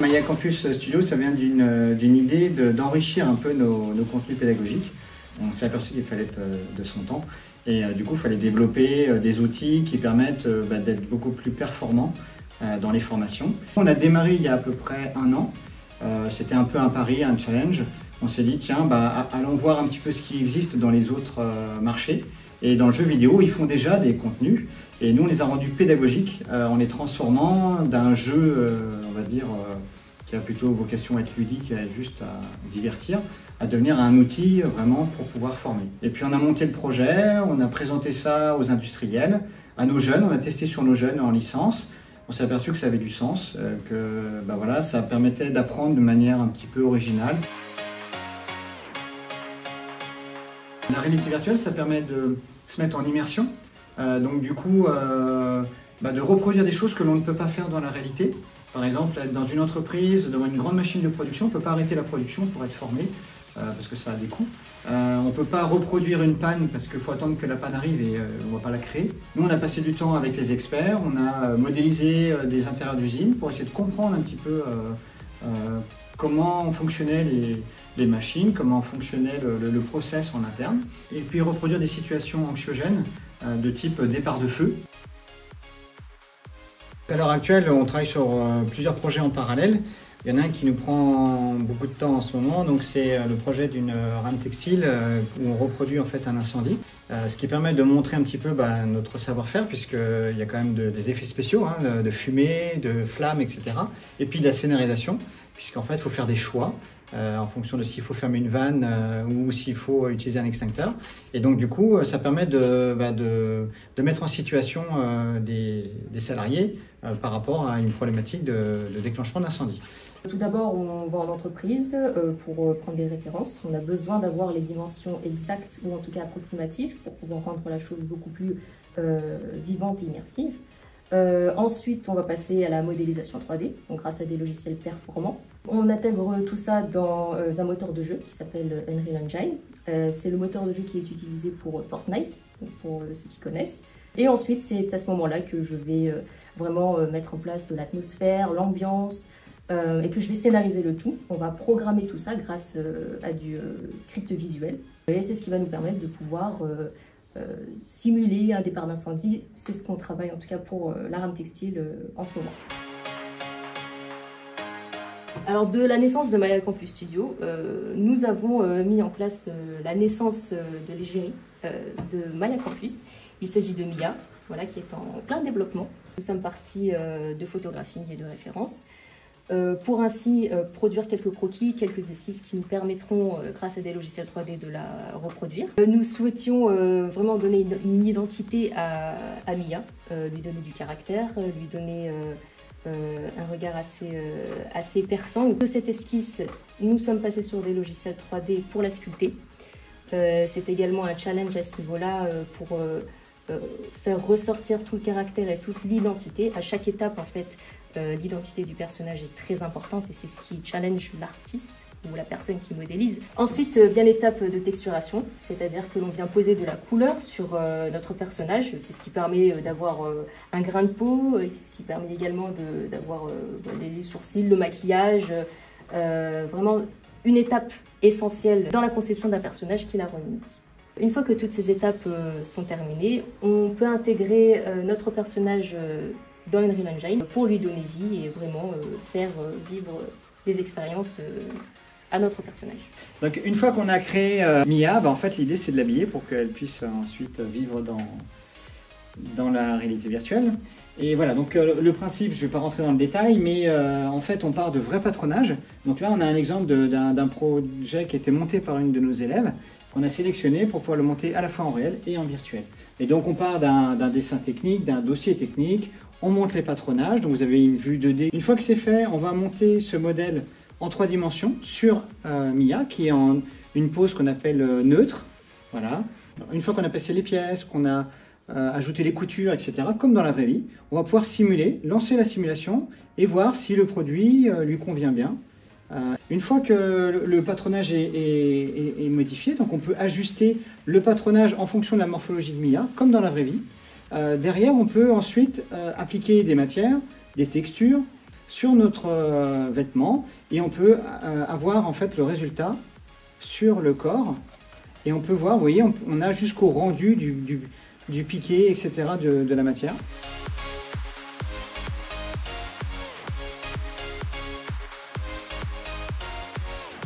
Maya Campus Studio, ça vient d'une idée d'enrichir un peu nos contenus pédagogiques. On s'est aperçu qu'il fallait être de son temps et du coup il fallait développer des outils qui permettent d'être beaucoup plus performants dans les formations. On a démarré il y a à peu près 1 an, c'était un peu un pari, un challenge. On s'est dit tiens, allons voir un petit peu ce qui existe dans les autres marchés. Et dans le jeu vidéo, ils font déjà des contenus et nous on les a rendus pédagogiques en les transformant d'un jeu, on va dire, qui a plutôt vocation à être ludique et juste à divertir, à devenir un outil vraiment pour pouvoir former. Et puis on a monté le projet, on a présenté ça aux industriels, à nos jeunes, on a testé sur nos jeunes en licence. On s'est aperçu que ça avait du sens, que voilà, ça permettait d'apprendre de manière un petit peu originale. La réalité virtuelle, ça permet de se mettre en immersion, donc du coup de reproduire des choses que l'on ne peut pas faire dans la réalité. Par exemple, être dans une entreprise, devant une grande machine de production, on ne peut pas arrêter la production pour être formé, parce que ça a des coûts. On ne peut pas reproduire une panne parce qu'il faut attendre que la panne arrive et on ne va pas la créer. Nous, on a passé du temps avec les experts, on a modélisé des intérieurs d'usines pour essayer de comprendre un petit peu comment fonctionnaient les machines, comment fonctionnait le process en interne, et puis reproduire des situations anxiogènes de type départ de feu. À l'heure actuelle, on travaille sur plusieurs projets en parallèle. Il y en a un qui nous prend beaucoup de temps en ce moment, donc c'est le projet d'une rame textile où on reproduit en fait un incendie, ce qui permet de montrer un petit peu notre savoir-faire, puisqu'il y a quand même des effets spéciaux, de fumée, de flammes, etc. Et puis de la scénarisation, puisqu'en fait il faut faire des choix en fonction de s'il faut fermer une vanne ou s'il faut utiliser un extincteur. Et donc du coup, ça permet de mettre en situation des salariés par rapport à une problématique de déclenchement d'incendie. Tout d'abord, on va en entreprise pour prendre des références. On a besoin d'avoir les dimensions exactes ou en tout cas approximatives pour pouvoir rendre la chose beaucoup plus vivante et immersive. Ensuite, on va passer à la modélisation 3D, donc grâce à des logiciels performants. On intègre tout ça dans un moteur de jeu qui s'appelle Unreal Engine. C'est le moteur de jeu qui est utilisé pour Fortnite, pour ceux qui connaissent. Et ensuite, c'est à ce moment-là que je vais vraiment mettre en place l'atmosphère, l'ambiance, et que je vais scénariser le tout. On va programmer tout ça grâce à du script visuel. Et c'est ce qui va nous permettre de pouvoir simuler un départ d'incendie. C'est ce qu'on travaille en tout cas pour la rame textile en ce moment. Alors de la naissance de Maya Campus Studio, nous avons mis en place la naissance de l'égérie de Maya Campus. Il s'agit de Mia, voilà, qui est en plein développement. Nous sommes partis de photographie et de références pour ainsi produire quelques croquis, quelques esquisses qui nous permettront, grâce à des logiciels 3D, de la reproduire. Nous souhaitions vraiment donner une identité à Mia, lui donner du caractère, lui donner un regard assez perçant. De cette esquisse, nous sommes passés sur des logiciels 3D pour la sculpter. C'est également un challenge à ce niveau-là pour faire ressortir tout le caractère et toute l'identité. À chaque étape, en fait, l'identité du personnage est très importante et c'est ce qui challenge l'artiste ou la personne qui modélise. Ensuite vient l'étape de texturation, c'est-à-dire que l'on vient poser de la couleur sur notre personnage. C'est ce qui permet d'avoir un grain de peau, ce qui permet également d'avoir les sourcils, le maquillage, vraiment une étape essentielle dans la conception d'un personnage qui la rend unique. Une fois que toutes ces étapes sont terminées, on peut intégrer notre personnage dans Unreal Engine pour lui donner vie et vraiment faire vivre des expériences à notre personnage. Donc une fois qu'on a créé Mia, en fait l'idée c'est de l'habiller pour qu'elle puisse ensuite vivre dans la réalité virtuelle. Et voilà, donc le principe, je ne vais pas rentrer dans le détail, mais en fait on part de vrais patronages. Donc là on a un exemple d'un projet qui a été monté par une de nos élèves, qu'on a sélectionné pour pouvoir le monter à la fois en réel et en virtuel. Et donc on part d'un dessin technique, d'un dossier technique, on monte les patronages, donc vous avez une vue 2D. Une fois que c'est fait, on va monter ce modèle en 3 dimensions sur Mia, qui est en une pose qu'on appelle neutre. Voilà. Une fois qu'on a passé les pièces, qu'on a ajouté les coutures, etc., comme dans la vraie vie, on va pouvoir simuler, lancer la simulation et voir si le produit lui convient bien. Une fois que le patronage est modifié, donc on peut ajuster le patronage en fonction de la morphologie de Mia, comme dans la vraie vie. Derrière, on peut ensuite appliquer des matières, des textures, et puis sur notre vêtement et on peut avoir en fait le résultat sur le corps et on peut voir, vous voyez, on a jusqu'au rendu du piqué, etc. de la matière.